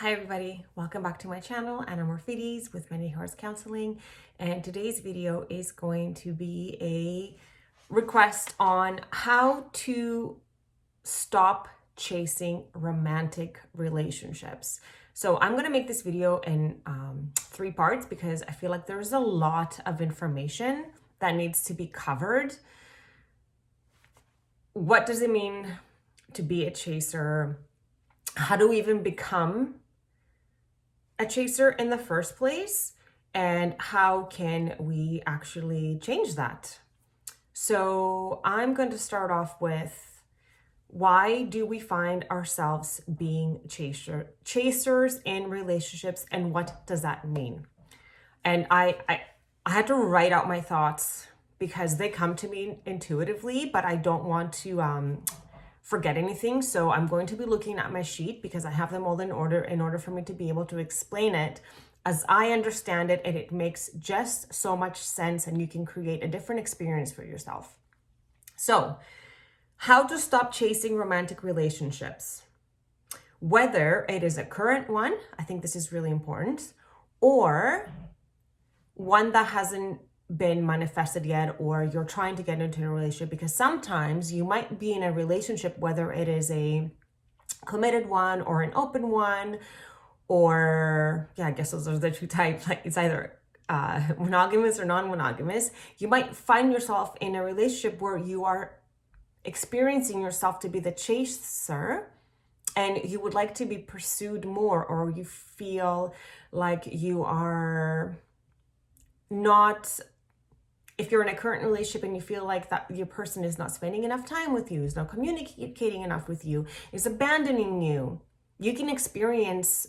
Hi everybody, welcome back to my channel, Annamorfidis with Many Horse Counseling, and today's video is going to be a request on how to stop chasing romantic relationships. So I'm going to make this video in 3 parts because I feel like there's a lot of information that needs to be covered. What does it mean to be a chaser? How do we even become a chaser in the first place? And how can we actually change that? So I'm going to start off with, why do we find ourselves being chasers in relationships, and what does that mean? And I had to write out my thoughts because they come to me intuitively, but I don't want to forget anything. So I'm going to be looking at my sheet because I have them all in order for me to be able to explain it as I understand it, and it makes just so much sense, and you can create a different experience for yourself. So, how to stop chasing romantic relationships. Whether it is a current one, I think this is really important, or one that hasn't been manifested yet, or you're trying to get into a relationship, because sometimes you might be in a relationship, whether it is a committed one or an open one, or I guess those are the 2 types, like it's either monogamous or non-monogamous. You might find yourself in a relationship where you are experiencing yourself to be the chaser, and you would like to be pursued more, or you feel like you are not, if you're in a current relationship and you feel like that your person is not spending enough time with you, is not communicating enough with you, is abandoning you, you can experience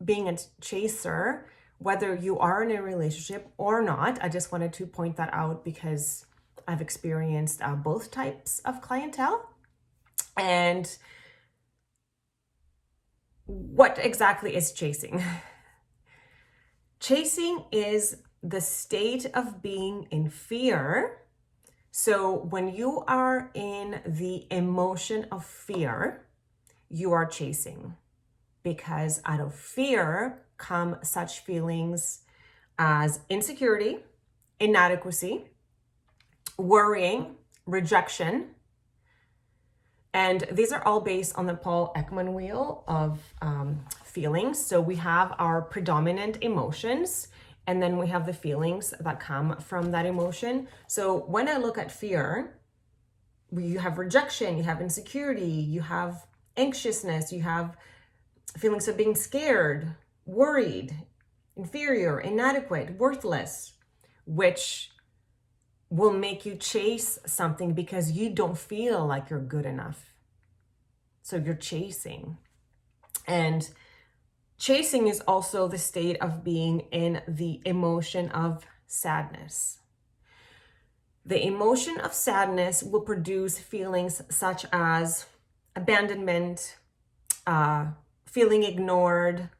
being a chaser whether you are in a relationship or not. I just wanted to point that out because I've experienced both types of clientele. And what exactly is chasing? Chasing is the state of being in fear. So when you are in the emotion of fear, you are chasing, because out of fear come such feelings as insecurity, inadequacy, worrying, rejection. And these are all based on the Paul Ekman wheel of feelings. So we have our predominant emotions, and then we have the feelings that come from that emotion. So when I look at fear, you have rejection, you have insecurity, you have anxiousness, you have feelings of being scared, worried, inferior, inadequate, worthless, which will make you chase something because you don't feel like you're good enough. So you're chasing. And chasing is also the state of being in the emotion of sadness. The emotion of sadness will produce feelings such as abandonment, feeling ignored,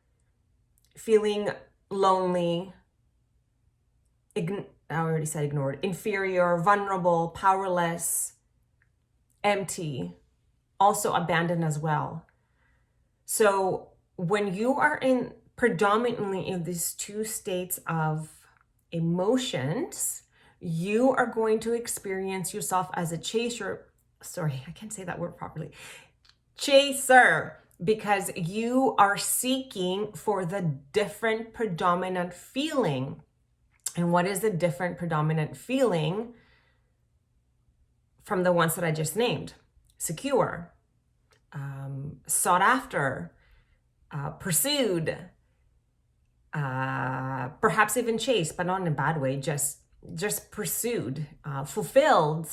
feeling lonely, I already said ignored, inferior, vulnerable, powerless, empty, also abandoned as well. So when you are predominantly in these 2 states of emotions, you are going to experience yourself as a chaser. Sorry, I can't say that word properly. Chaser, because you are seeking for the different predominant feeling. And what is the different predominant feeling from the ones that I just named? Secure, sought after, pursued, perhaps even chased, but not in a bad way, just pursued, fulfilled,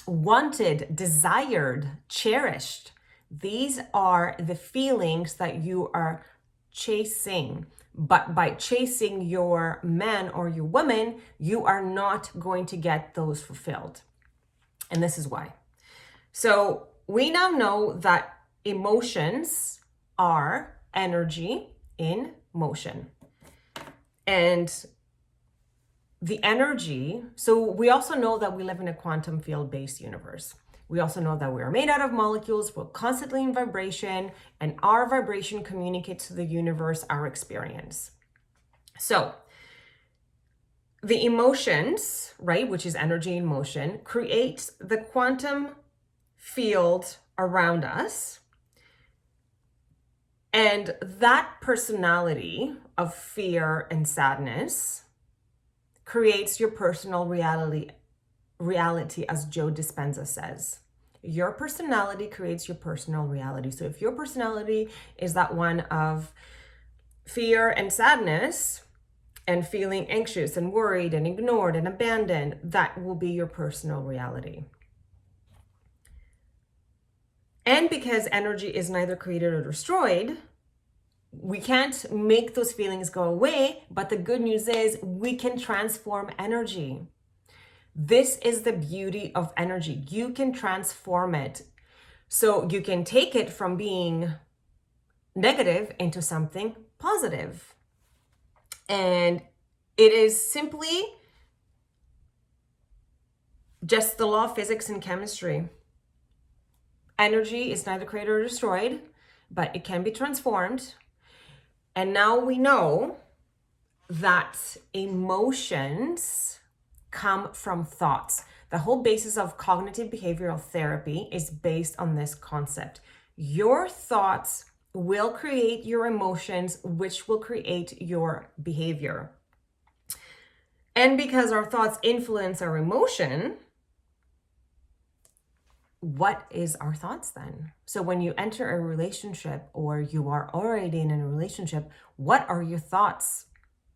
wanted, desired, cherished. These are the feelings that you are chasing. But by chasing your man or your woman, you are not going to get those fulfilled. And this is why. So we now know that emotions are energy in motion. And the energy, so we also know that we live in a quantum field-based universe. We also know that we are made out of molecules, we're constantly in vibration, and our vibration communicates to the universe our experience. So the emotions, right, which is energy in motion, creates the quantum field around us. And that personality of fear and sadness creates your personal reality, as Joe Dispenza says. Your personality creates your personal reality. So if your personality is that one of fear and sadness and feeling anxious and worried and ignored and abandoned, that will be your personal reality. And because energy is neither created or destroyed, we can't make those feelings go away, but the good news is we can transform energy. This is the beauty of energy. You can transform it. So you can take it from being negative into something positive. And it is simply just the law of physics and chemistry. Energy is neither created or destroyed, but it can be transformed. And now we know that emotions come from thoughts. The whole basis of cognitive behavioral therapy is based on this concept. Your thoughts will create your emotions, which will create your behavior. And because our thoughts influence our emotion, what is our thoughts then? So when you enter a relationship or you are already in a relationship, what are your thoughts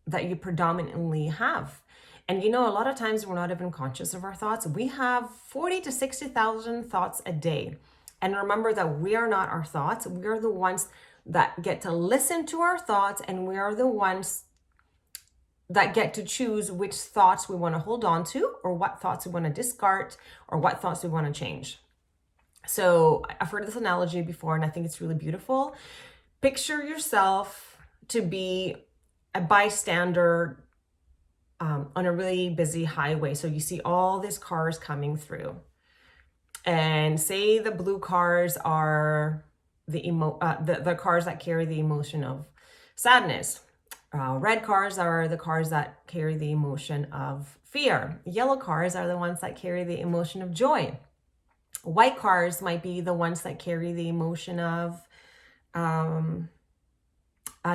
that you predominantly have? And a lot of times we're not even conscious of our thoughts. We have 40 to 60,000 thoughts a day. And remember that we are not our thoughts. We are the ones that get to listen to our thoughts, and we are the ones that get to choose which thoughts we want to hold on to, or what thoughts we want to discard, or what thoughts we want to change. So I've heard this analogy before, and I think it's really beautiful. Picture yourself to be a bystander on a really busy highway. So you see all these cars coming through, and say the blue cars are the cars that carry the emotion of sadness. Red cars are the cars that carry the emotion of fear. Yellow cars are the ones that carry the emotion of joy. White cars might be the ones that carry the emotion of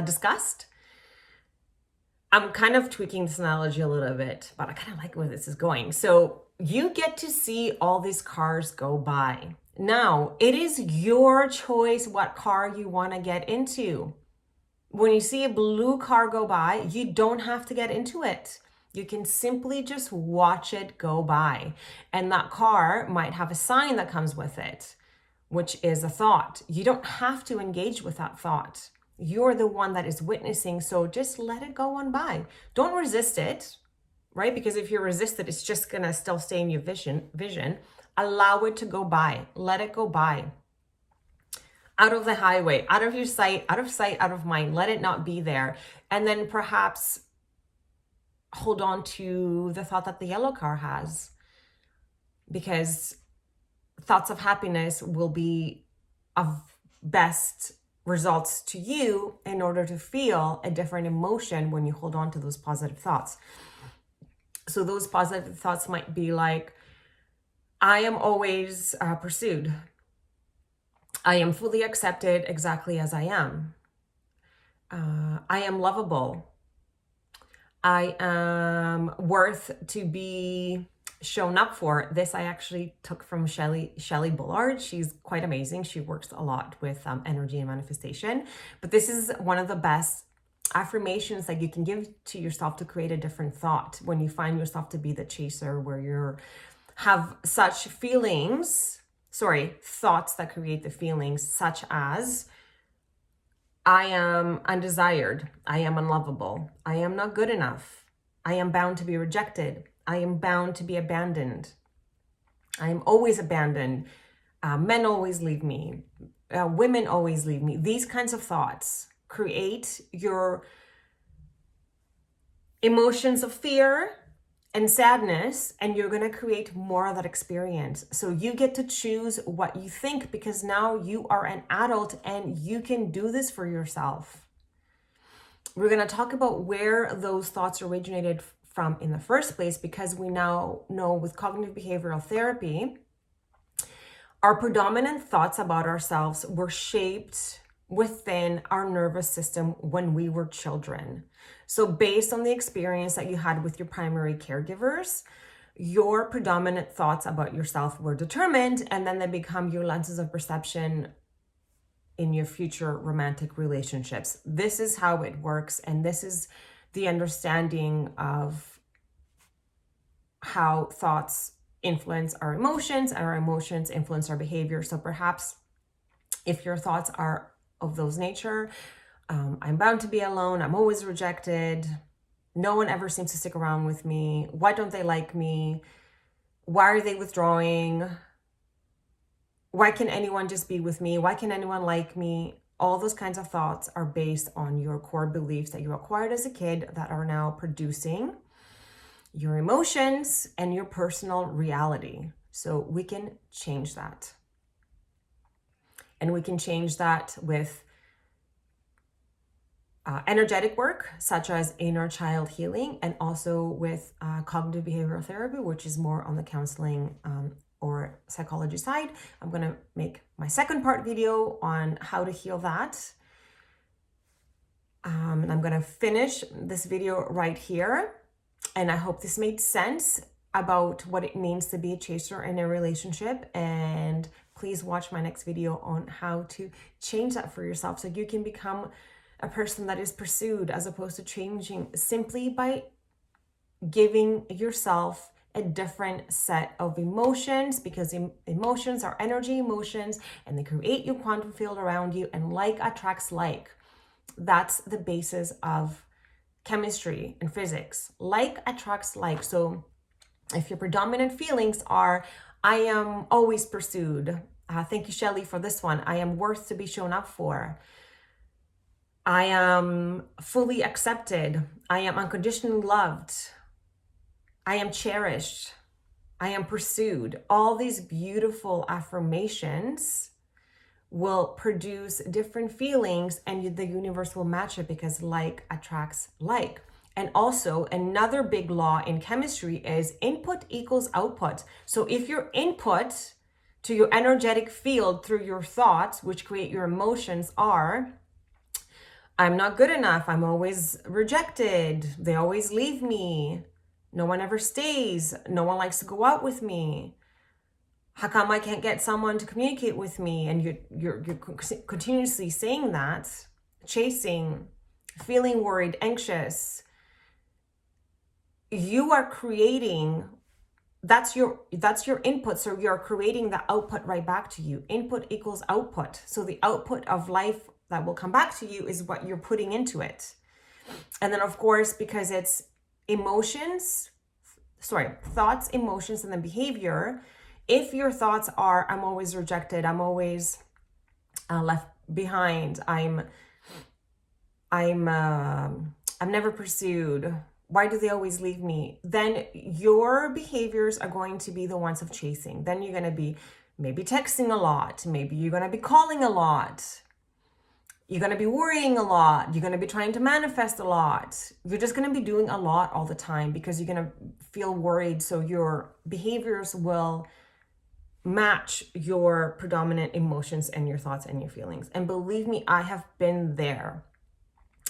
disgust. I'm kind of tweaking this analogy a little bit, but I kind of like where this is going. So you get to see all these cars go by. Now, it is your choice what car you want to get into. When you see a blue car go by, you don't have to get into it. You can simply just watch it go by. And that car might have a sign that comes with it, which is a thought. You don't have to engage with that thought. You're the one that is witnessing, so just let it go on by. Don't resist it, right? Because if you resist it, it's just gonna still stay in your vision. Allow it to go by. Let it go by. Out of the highway, out of your sight, out of mind. Let it not be there. And then perhaps hold on to the thought that the yellow car has, because thoughts of happiness will be of best results to you in order to feel a different emotion when you hold on to those positive thoughts. So those positive thoughts might be like, I am always pursued. I am fully accepted exactly as I am. I am lovable. I am worth to be shown up for. This I actually took from Shelley Bullard. She's quite amazing. She works a lot with energy and manifestation. But this is one of the best affirmations that you can give to yourself to create a different thought when you find yourself to be the chaser, where you have such thoughts that create the feelings, such as, I am undesired. I am unlovable. I am not good enough. I am bound to be rejected. I am bound to be abandoned. I am always abandoned. Men always leave me. Women always leave me. These kinds of thoughts create your emotions of fear and sadness, and you're going to create more of that experience. So you get to choose what you think, because now you are an adult and you can do this for yourself. We're going to talk about where those thoughts originated from in the first place, because we now know with cognitive behavioral therapy, our predominant thoughts about ourselves were shaped within our nervous system when we were children. So based on the experience that you had with your primary caregivers, your predominant thoughts about yourself were determined, and then they become your lenses of perception in your future romantic relationships. This is how it works, and this is the understanding of how thoughts influence our emotions, and our emotions influence our behavior. So perhaps if your thoughts are of those nature, I'm bound to be alone, I'm always rejected, no one ever seems to stick around with me, why don't they like me, why are they withdrawing, why can anyone just be with me, why can anyone like me? All those kinds of thoughts are based on your core beliefs that you acquired as a kid that are now producing your emotions and your personal reality. So we can change that. And we can change that with energetic work, such as inner child healing, and also with cognitive behavioral therapy, which is more on the counseling or psychology side. I'm going to make my second part video on how to heal that. And I'm going to finish this video right here. And I hope this made sense about what it means to be a chaser in a relationship. And please watch my next video on how to change that for yourself, so you can become a person that is pursued, as opposed to changing simply by giving yourself a different set of emotions, because emotions are energy emotions, and they create your quantum field around you, and like attracts like. That's the basis of chemistry and physics. Like attracts like. So if your predominant feelings are, I am always pursued. Thank you, Shelley, for this one. I am worth to be shown up for. I am fully accepted. I am unconditionally loved. I am cherished. I am pursued. All these beautiful affirmations will produce different feelings, and the universe will match it, because like attracts like. And also another big law in chemistry is input equals output. So if your input to your energetic field through your thoughts, which create your emotions, are, I'm not good enough, I'm always rejected, they always leave me, no one ever stays, no one likes to go out with me, how come I can't get someone to communicate with me? And you're continuously saying that, chasing, feeling worried, anxious. You are creating, that's your input. So you're creating the output right back to you. Input equals output. So the output of life that will come back to you is what you're putting into it. And then of course, because it's thoughts, emotions, and then behavior. If your thoughts are, I'm always rejected, I'm always left behind, I'm never pursued, why do they always leave me? Then your behaviors are going to be the ones of chasing. Then you're going to be maybe texting a lot, maybe you're going to be calling a lot, you're going to be worrying a lot, you're going to be trying to manifest a lot, you're just going to be doing a lot all the time, because you're going to feel worried. So your behaviors will match your predominant emotions and your thoughts and your feelings. And believe me, I have been there.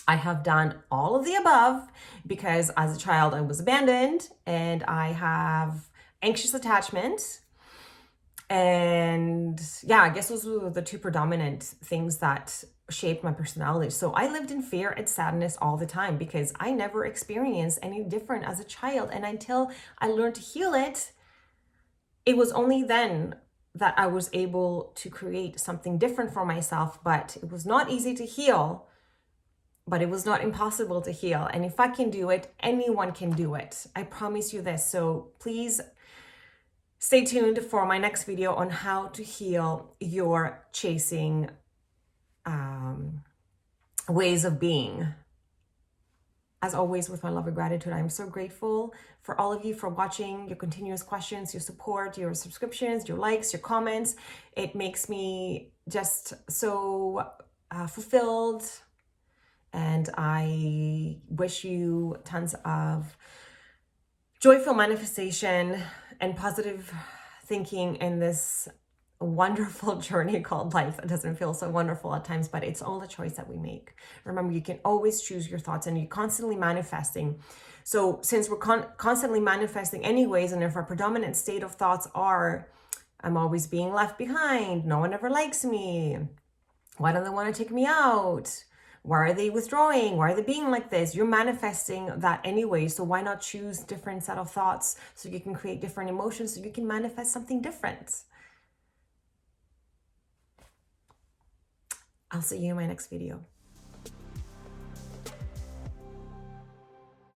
I have done all of the above, because as a child I was abandoned, and I have anxious attachment. And yeah, I guess those were the two predominant things that shaped my personality. So I lived in fear and sadness all the time, because I never experienced any different as a child. And until I learned to heal it, it was only then that I was able to create something different for myself. But it was not easy to heal, but it was not impossible to heal. And if I can do it, anyone can do it. I promise you this. So please stay tuned for my next video on how to heal your chasing ways of being. as always, with my love and gratitude, I'm so grateful for all of you for watching, your continuous questions, your support, your subscriptions, your likes, your comments. It makes me just so fulfilled. And I wish you tons of joyful manifestation and positive thinking in this wonderful journey called life. It doesn't feel so wonderful at times, but it's all a choice that we make. Remember, you can always choose your thoughts, and you're constantly manifesting. So since we're constantly manifesting anyways, and if our predominant state of thoughts are, I'm always being left behind, no one ever likes me, why don't they want to take me out, why are they withdrawing, why are they being like this, you're manifesting that anyway. So why not choose different set of thoughts so you can create different emotions, so you can manifest something different. I'll see you in my next video.